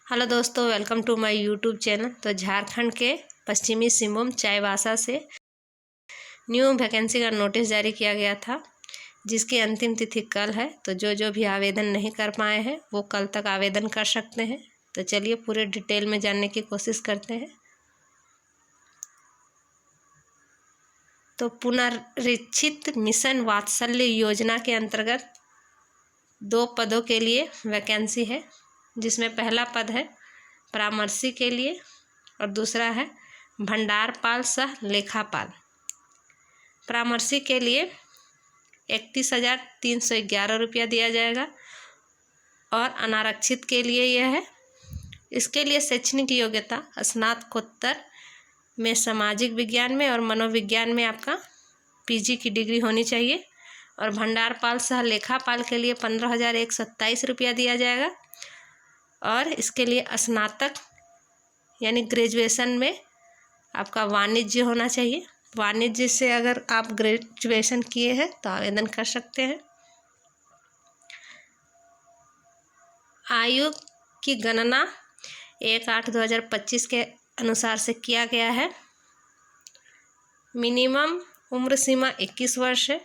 Hello दोस्तों, welcome to my YouTube channel. तो झारखंड के पश्चिमी सिंहभूम चाईबासा से न्यू वैकेंसी का नोटिस जारी किया गया था, जिसकी अंतिम तिथि कल है। तो जो भी आवेदन नहीं कर पाए हैं वो कल तक आवेदन कर सकते हैं। तो चलिए पूरे डिटेल में जानने की कोशिश करते हैं। तो पुनरीक्षित मिशन वात्सल्य योजना के अंतर्गत 2 पदों के लिए वैकेंसी है, जिसमें पहला पद है परामर्शी के लिए और दूसरा है भंडारपाल सह लेखापाल। परामर्शी के लिए 31,311 रुपया दिया जाएगा और अनारक्षित के लिए यह है। इसके लिए शैक्षणिक योग्यता स्नातकोत्तर में सामाजिक विज्ञान में और मनोविज्ञान में आपका पीजी की डिग्री होनी चाहिए। और भंडारपाल सह लेखापाल के लिए 15,127 रुपया दिया जाएगा और इसके लिए स्नातक यानी ग्रेजुएशन में आपका वाणिज्य होना चाहिए। वाणिज्य से अगर आप ग्रेजुएशन किए हैं तो आवेदन कर सकते हैं। आयु की गणना 1/8/2025 के अनुसार से किया गया है। मिनिमम उम्र सीमा 21 वर्ष है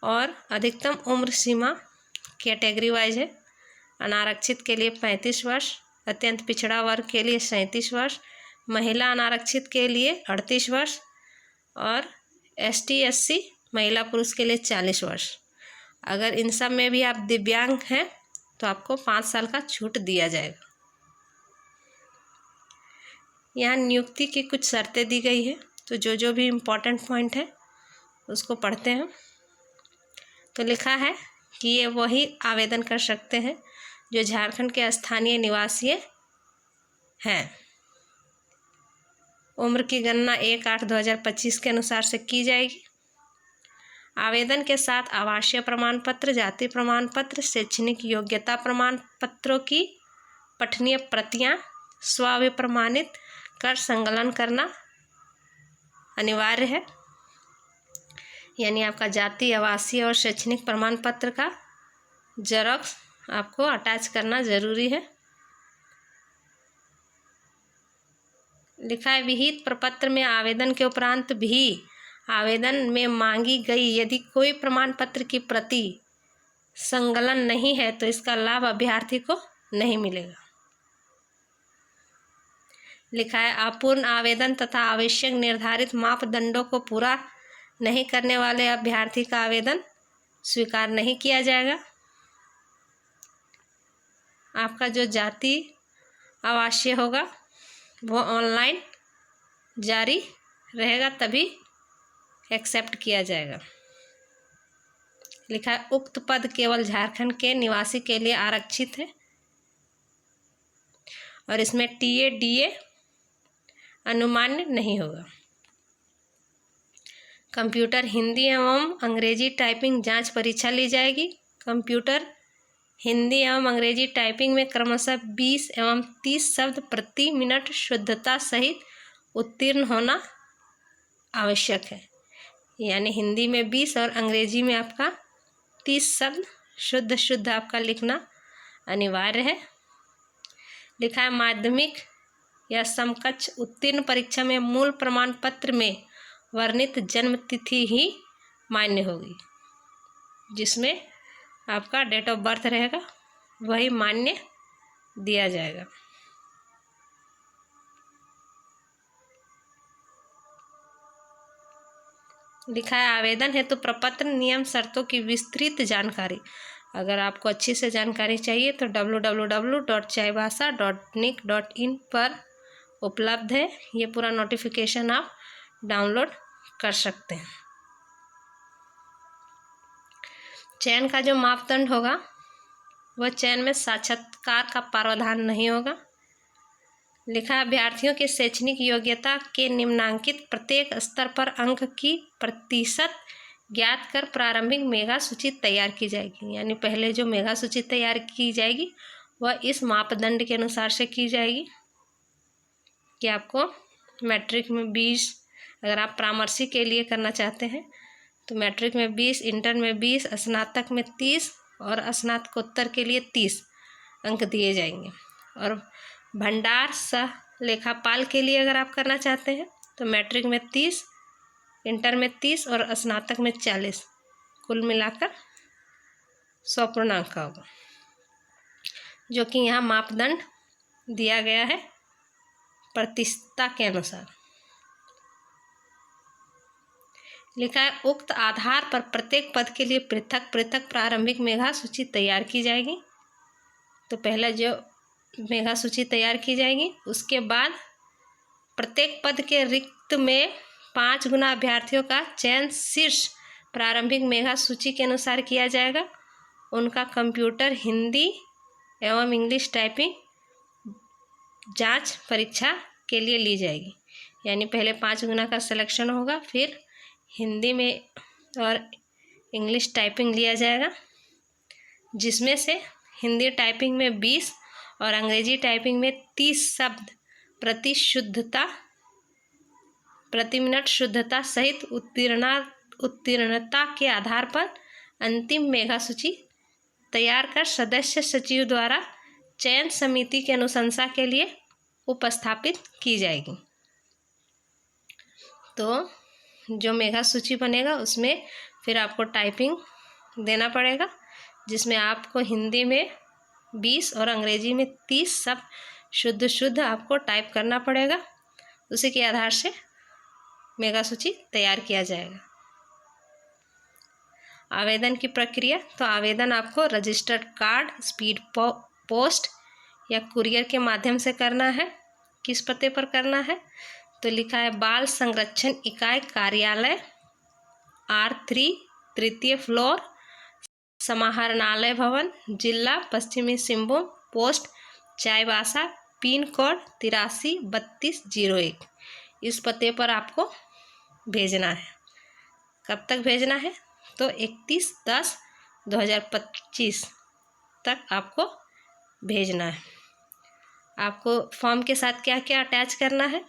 और अधिकतम उम्र सीमा कैटेगरी वाइज है। अनारक्षित के लिए 35 वर्ष, अत्यंत पिछड़ा वर्ग के लिए 37 वर्ष, महिला अनारक्षित के लिए 38 वर्ष और ST SC महिला पुरुष के लिए 40 वर्ष। अगर इन सब में भी आप दिव्यांग हैं तो आपको 5 साल का छूट दिया जाएगा। यहाँ नियुक्ति की कुछ शर्तें दी गई है, तो जो भी इम्पोर्टेंट पॉइंट है उसको पढ़ते हैं। तो लिखा है कि ये वही आवेदन कर सकते हैं जो झारखंड के स्थानीय निवासी हैं। उम्र की गणना 1/8/2025 के अनुसार से की जाएगी। आवेदन के साथ आवासीय प्रमाण पत्र, जाति प्रमाण पत्र, शैक्षणिक योग्यता प्रमाण पत्रों की पठनीय प्रतियां स्वाभिप्रमाणित कर संकलन करना अनिवार्य है। यानी आपका जाति, आवासीय और शैक्षणिक प्रमाण पत्र का जेरॉक्स आपको अटैच करना ज़रूरी है। लिखा है विहित प्रपत्र में आवेदन के उपरांत भी आवेदन में मांगी गई यदि कोई प्रमाण पत्र की प्रति संकलन नहीं है तो इसका लाभ अभ्यर्थी को नहीं मिलेगा। लिखा है अपूर्ण आवेदन तथा आवश्यक निर्धारित मापदंडों को पूरा नहीं करने वाले अभ्यर्थी का आवेदन स्वीकार नहीं किया जाएगा। आपका जो जाति आवासीय होगा वो ऑनलाइन जारी रहेगा, तभी एक्सेप्ट किया जाएगा। लिखा है उक्त पद केवल झारखंड के निवासी के लिए आरक्षित है और इसमें TA DA अनुमान्य नहीं होगा। कंप्यूटर हिंदी एवं अंग्रेजी टाइपिंग जांच परीक्षा ली जाएगी। कंप्यूटर हिंदी एवं अंग्रेजी टाइपिंग में क्रमशः 20 एवं 30 शब्द प्रति मिनट शुद्धता सहित उत्तीर्ण होना आवश्यक है। यानी हिंदी में 20 और अंग्रेजी में आपका 30 शब्द शुद्ध आपका लिखना अनिवार्य है। लिखा है माध्यमिक या समकक्ष उत्तीर्ण परीक्षा में मूल प्रमाण पत्र में वर्णित जन्म तिथि ही मान्य होगी। जिसमें आपका डेट ऑफ बर्थ रहेगा वही मान्य दिया जाएगा। लिखा है आवेदन हेतु प्रपत्र नियम शर्तों की विस्तृत जानकारी। अगर आपको अच्छी से जानकारी चाहिए तो www.chaibasa.nic.in पर उपलब्ध है। ये पूरा नोटिफिकेशन आप डाउनलोड कर सकते हैं। चयन का जो मापदंड होगा वह चयन में साक्षात्कार का प्रावधान नहीं होगा। लिखा है अभ्यर्थियों के शैक्षणिक योग्यता के निम्नांकित प्रत्येक स्तर पर अंक की प्रतिशत ज्ञात कर प्रारंभिक मेगा सूची तैयार की जाएगी। यानी पहले जो मेगा सूची तैयार की जाएगी वह इस मापदंड के अनुसार से की जाएगी कि आपको मैट्रिक में 20, अगर आप परामर्शी के लिए करना चाहते हैं तो मैट्रिक में 20, इंटर में 20, स्नातक में 30 और स्नातकोत्तर के लिए 30 अंक दिए जाएंगे। और भंडार सह लेखापाल के लिए अगर आप करना चाहते हैं तो मैट्रिक में 30, इंटर में 30 और स्नातक में 40, कुल मिलाकर 100 पूर्णांक का होगा, जो कि यहाँ मापदंड दिया गया है प्रतिशतता के अनुसार। लिखा है उक्त आधार पर प्रत्येक पद के लिए पृथक पृथक प्रारंभिक मेधा सूची तैयार की जाएगी। तो पहला जो मेधा सूची तैयार की जाएगी, उसके बाद प्रत्येक पद के रिक्त में 5 गुना अभ्यर्थियों का चयन शीर्ष प्रारंभिक मेधा सूची के अनुसार किया जाएगा। उनका कंप्यूटर हिंदी एवं इंग्लिश टाइपिंग जांच परीक्षा के लिए ली जाएगी। यानी पहले 5 गुना का सिलेक्शन होगा, फिर हिंदी में और इंग्लिश टाइपिंग लिया जाएगा, जिसमें से हिंदी टाइपिंग में 20 और अंग्रेजी टाइपिंग में 30 शब्द प्रति मिनट शुद्धता सहित उत्तीर्णता के आधार पर अंतिम मेधा सूची तैयार कर सदस्य सचिव द्वारा चयन समिति की अनुशंसा के लिए उपस्थापित की जाएगी। तो जो मेधा सूची बनेगा उसमें फिर आपको टाइपिंग देना पड़ेगा, जिसमें आपको हिंदी में 20 और अंग्रेजी में 30 शब्द शुद्ध आपको टाइप करना पड़ेगा। उसी के आधार से मेधा सूची तैयार किया जाएगा। आवेदन की प्रक्रिया, तो आवेदन आपको रजिस्टर्ड कार्ड, स्पीड पोस्ट या कुरियर के माध्यम से करना है। किस पते पर करना है? तो लिखा है बाल संरक्षण इकाई कार्यालय R3 तृतीय फ्लोर, समाहरणालय भवन, जिला पश्चिमी Singhbhum, post Chaibasa, pin code 833201। इस पते पर आपको भेजना है। कब तक भेजना है? तो 31/10/2025 तक आपको भेजना है। आपको फॉर्म के साथ क्या क्या अटैच करना है?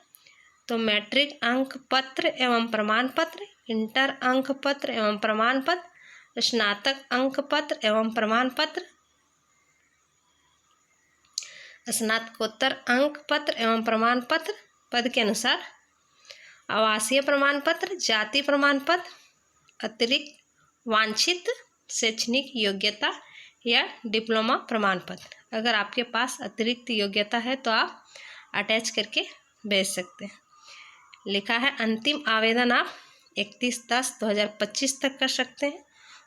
तो मैट्रिक अंक पत्र एवं प्रमाण पत्र, इंटर अंक पत्र एवं प्रमाण पत्र, स्नातक अंक पत्र एवं प्रमाण पत्र, स्नातकोत्तर अंक पत्र एवं प्रमाण पत्र पद के अनुसार, आवासीय प्रमाण पत्र, जाति प्रमाण पत्र, अतिरिक्त वांछित शैक्षणिक योग्यता या डिप्लोमा प्रमाण पत्र। अगर आपके पास अतिरिक्त योग्यता है तो आप अटैच करके भेज सकते हैं। लिखा है अंतिम आवेदन आप 31/10/2025 तक कर सकते हैं।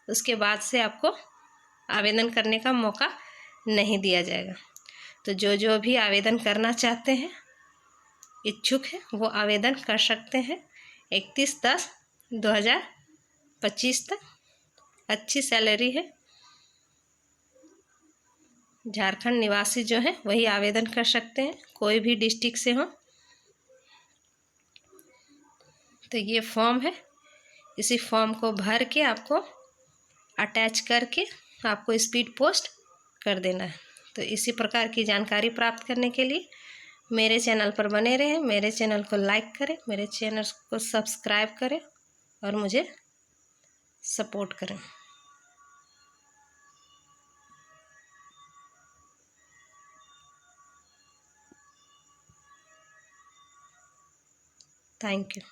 उसके बाद से आपको आवेदन करने का मौका नहीं दिया जाएगा। तो जो भी आवेदन करना चाहते हैं, इच्छुक है, वो आवेदन कर सकते हैं 31/10/2025 तक। अच्छी सैलरी है। झारखंड निवासी जो है वही आवेदन कर सकते हैं, कोई भी डिस्ट्रिक्ट से हो। तो ये फॉर्म है, इसी फॉर्म को भर के आपको अटैच करके आपको स्पीड पोस्ट कर देना है। तो इसी प्रकार की जानकारी प्राप्त करने के लिए मेरे चैनल पर बने रहें। मेरे चैनल को लाइक करें, मेरे चैनल को सब्सक्राइब करें और मुझे सपोर्ट करें। Thank you.